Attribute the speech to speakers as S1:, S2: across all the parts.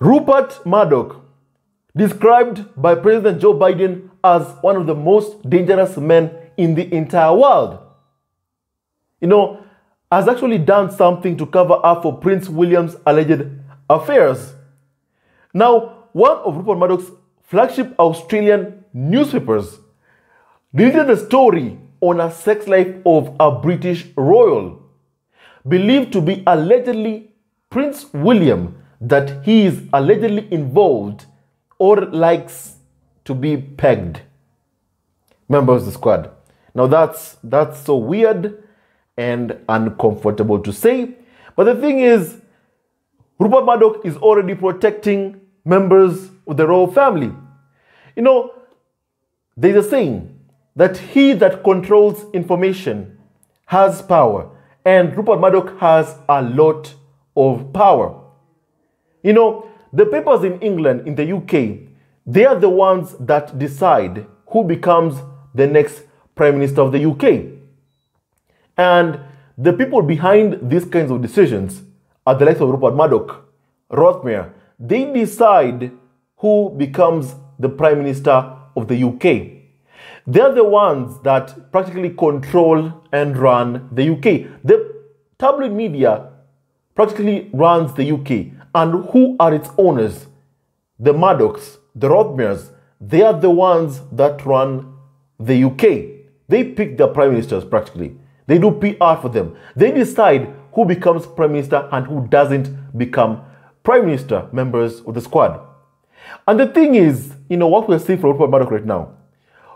S1: Rupert Murdoch, described by President Joe Biden as one of the most dangerous men in the entire world, has actually done something to cover up for Prince William's alleged affairs. Now, one of Rupert Murdoch's flagship Australian newspapers deleted the story on a sex life of a British royal, believed to be allegedly Prince William, that he is allegedly involved or likes to be pegged. Members of the squad. Now that's so weird and uncomfortable to say. But the thing is, Rupert Murdoch is already protecting members of the royal family. There's a saying that he that controls information has power, and Rupert Murdoch has a lot of power. The papers in England, in the UK, they are the ones that decide who becomes the next Prime Minister of the UK. And the people behind these kinds of decisions are the likes of Rupert Murdoch, Rothmere. They decide who becomes the Prime Minister of the UK. They're the ones that practically control and run the UK. The tabloid media practically runs the UK. And who are its owners? The Murdochs, the Rothmeres. They are the ones that run the UK. They pick their prime ministers practically. They do PR for them. They decide who becomes prime minister and who doesn't become prime minister, members of the squad. And the thing is, what we're seeing from Rupert Murdoch right now,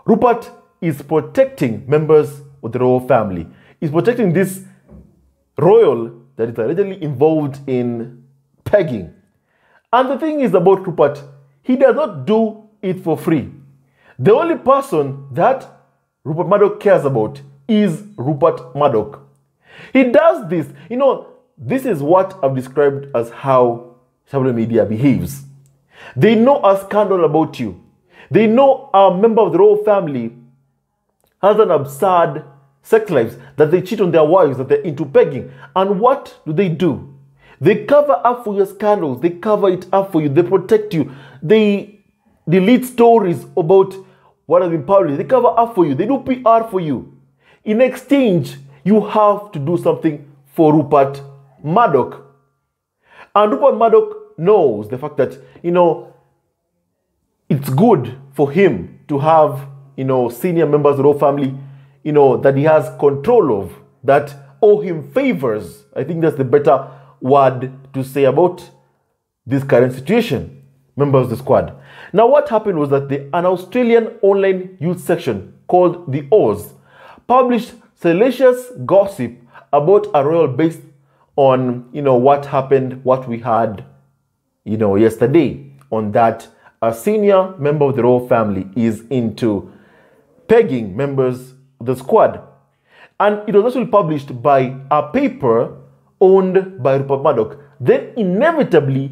S1: Rupert is protecting members of the royal family. He's protecting this royal that is allegedly involved in pegging. And the thing is about Rupert, he does not do it for free. The only person that Rupert Murdoch cares about is Rupert Murdoch. He does this. This is what I've described as how tabloid media behaves. They know a scandal about you. They know a member of the royal family has an absurd sex lives, that they cheat on their wives, that they're into pegging. And what do? They cover up for your scandals. They cover it up for you. They protect you. They delete stories about what has been published. They cover up for you. They do PR for you. In exchange, you have to do something for Rupert Murdoch. And Rupert Murdoch knows the fact that, it's good for him to have, senior members of the royal family, that he has control of, that owe him favors. I think that's the better word to say about this current situation, members of the squad. Now, what happened was that an Australian online news section called The Oz published salacious gossip about a royal based on, what happened, what we had, yesterday, on that a senior member of the royal family is into pegging members of the squad. And it was actually published by a paper owned by Rupert Murdoch. Then inevitably,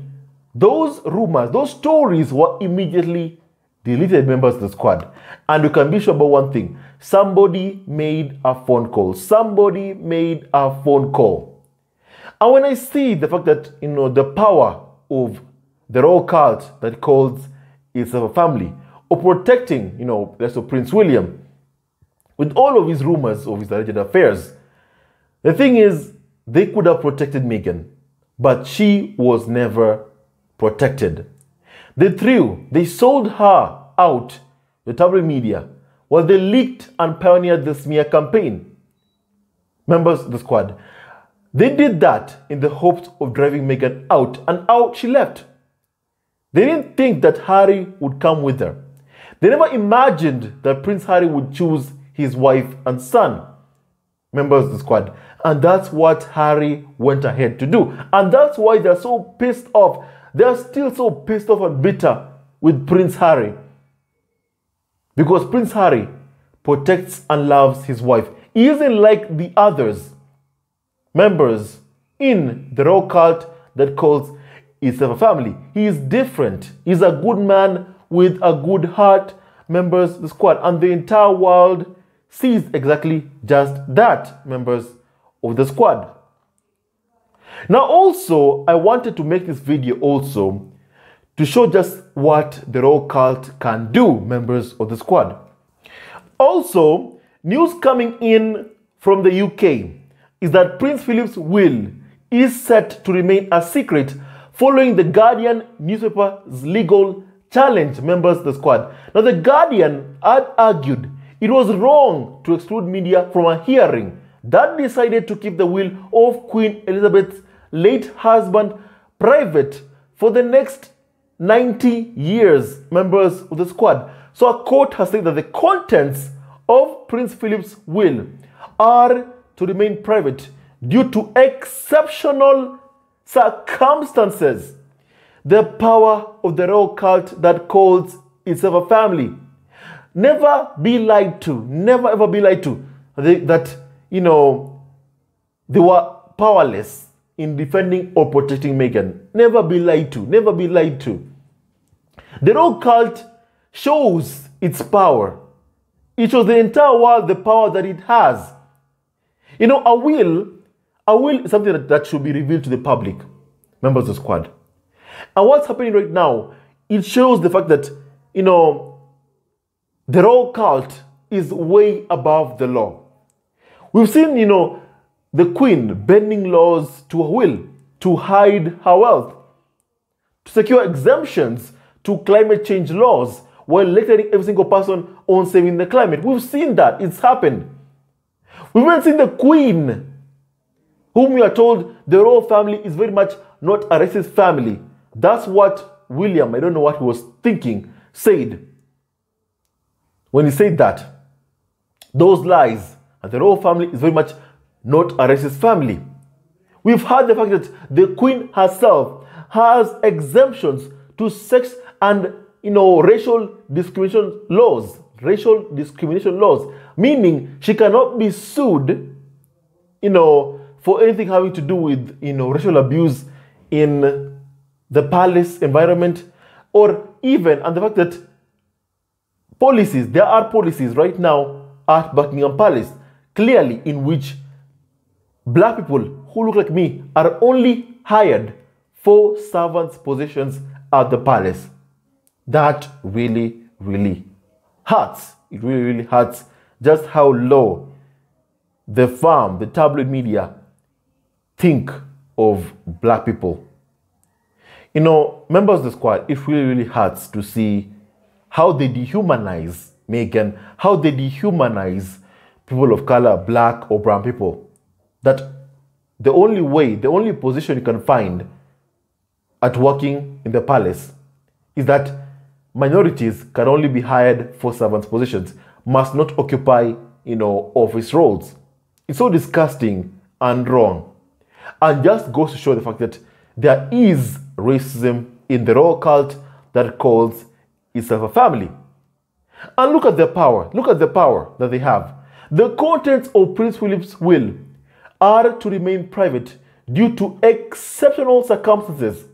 S1: those rumors, those stories were immediately deleted, members of the squad. And you can be sure about one thing. Somebody made a phone call. Somebody made a phone call. And when I see the fact that, the power of the royal cult that calls itself a family, of protecting, the rest of Prince William, with all of his rumors of his alleged affairs, the thing is, they could have protected Meghan, but she was never protected. They sold her out, the tabloid media, while they leaked and pioneered the smear campaign. Members of the squad, they did that in the hopes of driving Meghan out, and out she left. They didn't think that Harry would come with her. They never imagined that Prince Harry would choose his wife and son, members of the squad. And that's what Harry went ahead to do. And that's why they're so pissed off. They're still so pissed off and bitter with Prince Harry. Because Prince Harry protects and loves his wife. He isn't like the others, members in the royal cult that calls itself a family. He is different. He's a good man with a good heart, members of the squad. And the entire world sees exactly just that, members of the squad. Now also, I wanted to make this video also to show just what the royal cult can do, members of the squad. Also, news coming in from the UK is that Prince Philip's will is set to remain a secret following the Guardian newspaper's legal challenge, members of the squad. Now, the Guardian had argued it was wrong to exclude media from a hearing that decided to keep the will of Queen Elizabeth's late husband private for the next 90 years, members of the squad. So a court has said that the contents of Prince Philip's will are to remain private due to exceptional circumstances. The power of the royal cult that calls itself a family. Never be lied to. Never ever be lied to. That, they were powerless in defending or protecting Meghan. Never be lied to. Never be lied to. The royal cult shows its power. It shows the entire world the power that it has. A will is something that should be revealed to the public, members of the squad. And what's happening right now, it shows the fact that, the royal cult is way above the law. We've seen, the Queen bending laws to her will to hide her wealth, to secure exemptions to climate change laws while lecturing every single person on saving the climate. We've seen that. It's happened. We've even seen the Queen, whom we are told the royal family is very much not a racist family. That's what William, I don't know what he was thinking, said when he said that. Those lies. And the royal family is very much not a racist family. We've heard the fact that the Queen herself has exemptions to sex and racial discrimination laws. Racial discrimination laws. Meaning she cannot be sued, for anything having to do with, racial abuse in the palace environment, or even, and the fact that there are policies right now at Buckingham Palace, clearly in which black people who look like me are only hired for servants' positions at the palace. That really, really hurts. It really, really hurts just how low the tabloid media think of black people. Members of the squad, it really, really hurts to see how they dehumanize Meghan, how they dehumanize people of color, black or brown people. That the only position you can find at working in the palace is that minorities can only be hired for servants' positions, must not occupy, office roles. It's so disgusting and wrong. And just goes to show the fact that there is racism in the royal cult that calls itself a family. And look at their power. Look at the power that they have. The contents of Prince Philip's will are to remain private due to exceptional circumstances.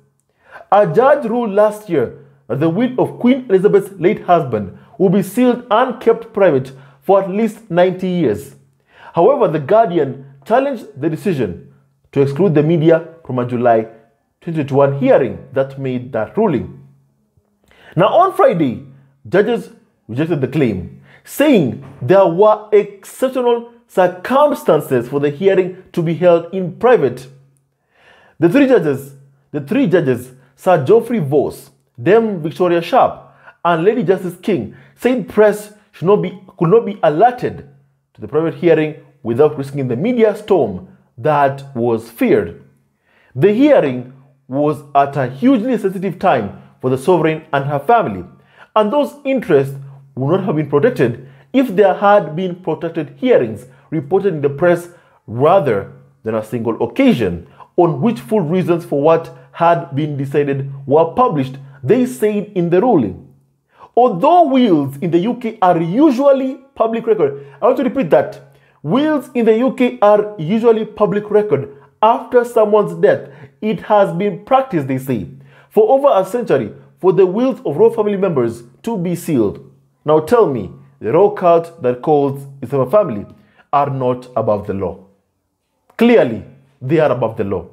S1: A judge ruled last year that the will of Queen Elizabeth's late husband will be sealed and kept private for at least 90 years. However, the Guardian challenged the decision to exclude the media from a July 2021 hearing that made that ruling. Now, on Friday, judges rejected the claim, saying there were exceptional circumstances for the hearing to be held in private. The three judges, Sir Geoffrey Vos, Dame Victoria Sharp, and Lady Justice King, said press could not be alerted to the private hearing without risking the media storm that was feared. The hearing was at a hugely sensitive time for the sovereign and her family, and those interests would not have been protected if there had been protracted hearings reported in the press rather than a single occasion on which full reasons for what had been decided were published, they said in the ruling. Although wills in the UK are usually public record, I want to repeat that. Wills in the UK are usually public record after someone's death. It has been practiced, they say, for over a century for the wills of royal family members to be sealed. Now tell me, the royal cult that calls itself a family are not above the law. Clearly, they are above the law.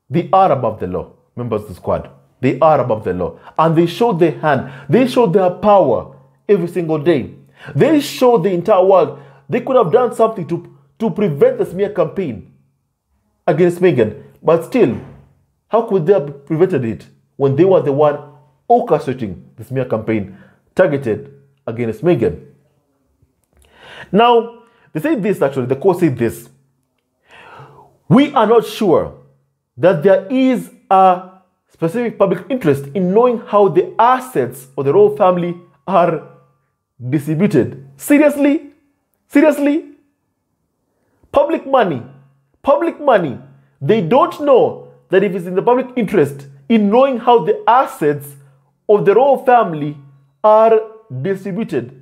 S1: They are above the law, members of the squad. They are above the law. And they show their hand. They show their power every single day. They show the entire world they could have done something to prevent the smear campaign against Meghan. But still, how could they have prevented it when they were the one orchestrating the smear campaign targeted against Meghan? Now, they say this actually, the court said this. We are not sure that there is a specific public interest in knowing how the assets of the royal family are distributed. Seriously? Seriously? Public money. Public money. They don't know that if it's in the public interest in knowing how the assets of the royal family are distributed.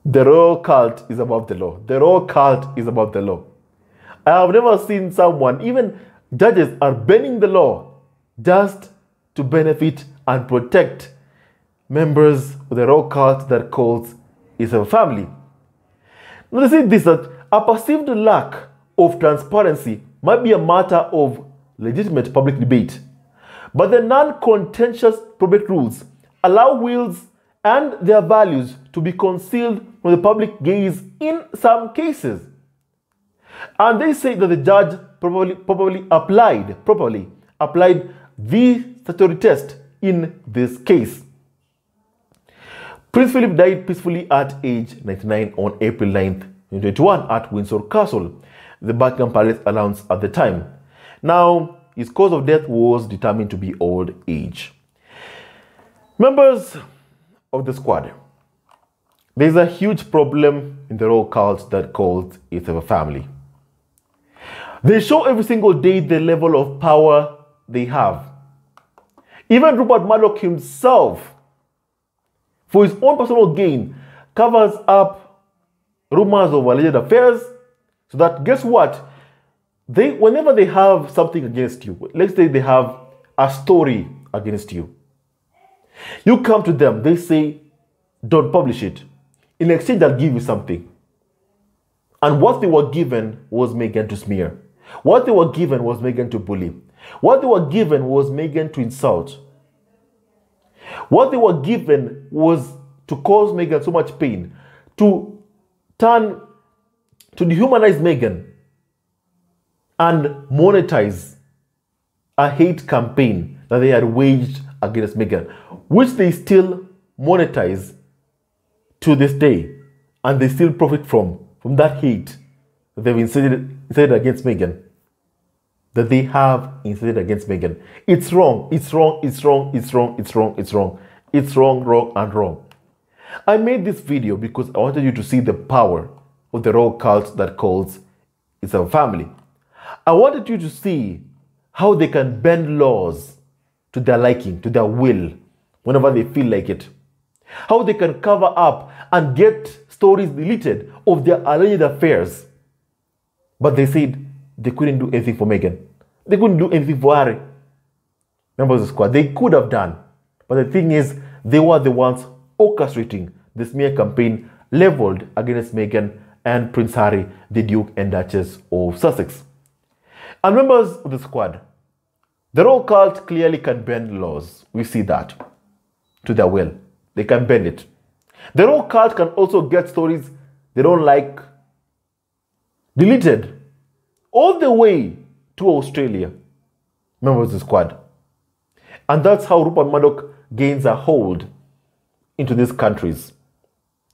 S1: The royal cult is above the law. The royal cult is above the law. I have never seen someone, even judges are bending the law just to benefit and protect members of the royal cult that calls itself a family. Now they say this, that a perceived lack of transparency might be a matter of legitimate public debate, but the non-contentious probate rules allow wills and their values to be concealed from the public gaze in some cases. And they say that the judge probably applied the statutory test in this case. Prince Philip died peacefully at age 99 on April 9th, 2021 at Windsor Castle, the Buckingham Palace announced at the time. Now, his cause of death was determined to be old age. Members of the squad, there's a huge problem in the royal cult that calls itself a family. They show every single day the level of power they have. Even Rupert Murdoch himself, for his own personal gain, covers up rumors of alleged affairs, so that, guess what? Whenever they have something against you, let's say they have a story against you, you come to them, they say, don't publish it. In exchange, I'll give you something. And what they were given was Meghan to smear. What they were given was Meghan to bully. What they were given was Meghan to insult. What they were given was to cause Meghan so much pain, to dehumanize Meghan and monetize a hate campaign that they had waged against Meghan, which they still monetize to this day, and they still profit from that hate that they've incited against Meghan, that they have incited against Meghan. It's wrong, it's wrong, it's wrong, it's wrong, it's wrong, it's wrong. It's wrong, wrong, and wrong. I made this video because I wanted you to see the power of the royal cult that calls itself a family. I wanted you to see how they can bend laws to their liking, to their will, whenever they feel like it. How they can cover up and get stories deleted of their alleged affairs. But they said they couldn't do anything for Meghan. They couldn't do anything for Harry. Members of the squad, they could have done. But the thing is, they were the ones orchestrating the smear campaign leveled against Meghan and Prince Harry, the Duke and Duchess of Sussex. And members of the squad, the royal cult clearly can bend laws. We see that to their will. They can bend it. The royal cult can also get stories they don't like deleted all the way to Australia. Members of the squad. And that's how Rupert Murdoch gains a hold into these countries.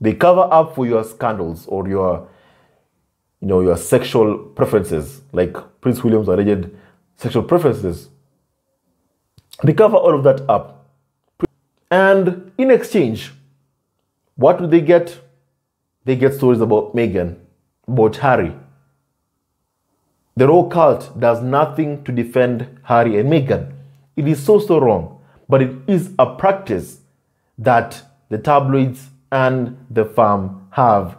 S1: They cover up for your scandals or your sexual preferences, like Prince William's alleged sexual preferences. They cover all of that up. And in exchange, what do they get? They get stories about Meghan, about Harry. The royal cult does nothing to defend Harry and Meghan. It is so wrong, but it is a practice that the tabloids and the farm have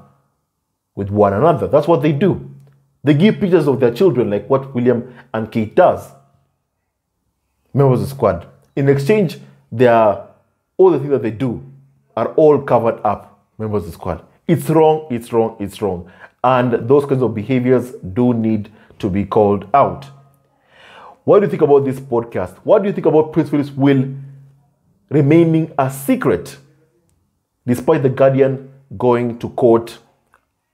S1: with one another. That's what they do. They give pictures of their children, like what William and Kate does. Members of the squad. In exchange, all the things that they do are all covered up. Members of the squad. It's wrong, it's wrong, it's wrong. And those kinds of behaviors do need to be called out. What do you think about this podcast? What do you think about Prince Philip's will remaining a secret, despite the Guardian going to court,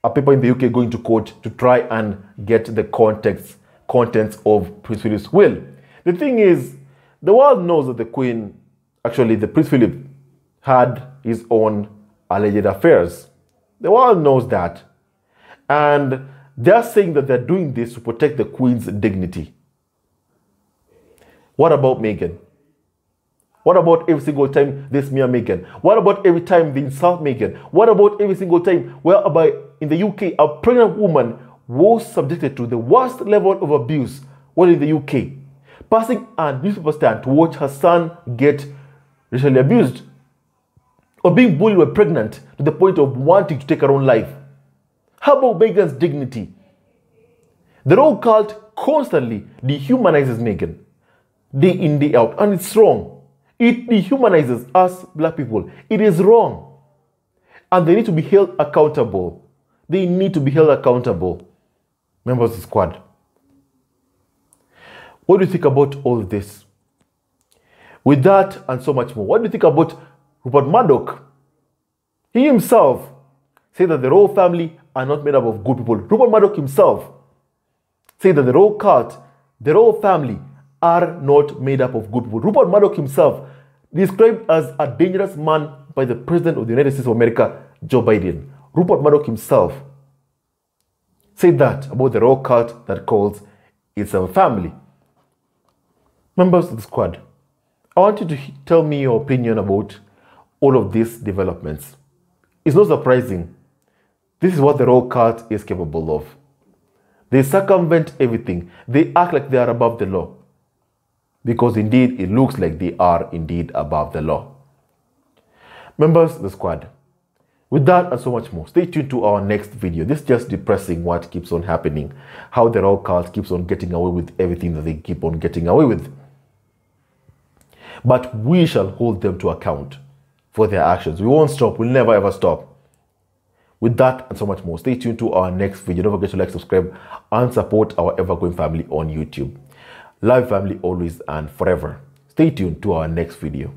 S1: a paper in the UK going to court to try and get the contents of Prince Philip's will? The thing is, the world knows that the Queen, actually the Prince Philip, had his own alleged affairs. The world knows that. And they're saying that they're doing this to protect the Queen's dignity. What about Meghan? What about every single time they smear Meghan? What about every time they insult Meghan? What about every single time whereby in the UK a pregnant woman was subjected to the worst level of abuse while in the UK, passing a newspaper stand to watch her son get racially abused, or being bullied when pregnant to the point of wanting to take her own life? How about Meghan's dignity? The royal cult constantly dehumanizes Meghan, day in, day out, and it's wrong. It dehumanizes us black people. It is wrong. And they need to be held accountable. They need to be held accountable. Members of the squad, what do you think about all of this? With that and so much more, what do you think about Rupert Murdoch? He himself said that the royal family are not made up of good people. Rupert Murdoch himself said that the royal cult, the royal family, are not made up of good people. Rupert Murdoch himself, described as a dangerous man by the President of the United States of America, Joe Biden. Rupert Murdoch himself said that about the royal cult that calls itself a family. Members of the squad, I want you to tell me your opinion about all of these developments. It's not surprising. This is what the royal cult is capable of. They circumvent everything. They act like they are above the law. Because indeed, it looks like they are indeed above the law. Members of the squad, with that and so much more, stay tuned to our next video. This is just depressing what keeps on happening. How the royal cult keeps on getting away with everything that they keep on getting away with. But we shall hold them to account for their actions. We won't stop. We'll never ever stop. With that and so much more, stay tuned to our next video. Don't forget to like, subscribe, and support our ever-growing family on YouTube. Love family always and forever. Stay tuned to our next video.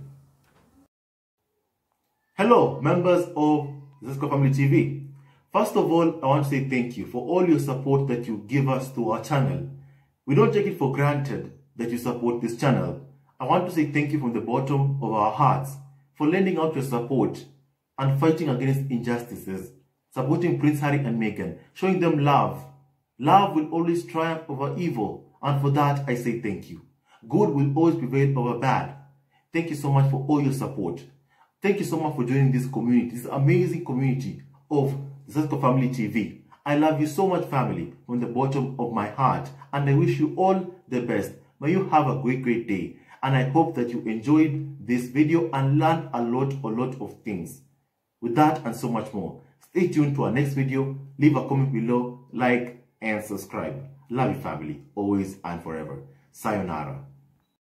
S1: Hello, members of Zesco Family TV. First of all, I want to say thank you for all your support that you give us to our channel. We don't take it for granted that you support this channel. I want to say thank you from the bottom of our hearts for lending out your support and fighting against injustices, supporting Prince Harry and Meghan, showing them love. Love will always triumph over evil, and for that I say thank you. Good will always prevail over bad. Thank you so much for all your support. Thank you so much for joining this community, this amazing community of Zesco Family TV. I love you so much, family, from the bottom of my heart, and I wish you all the best. May you have a great day, and I hope that you enjoyed this video and learned a lot of things. With that and so much more, stay tuned to our next video. Leave a comment below, like and subscribe. Love you, family, always and forever. Sayonara.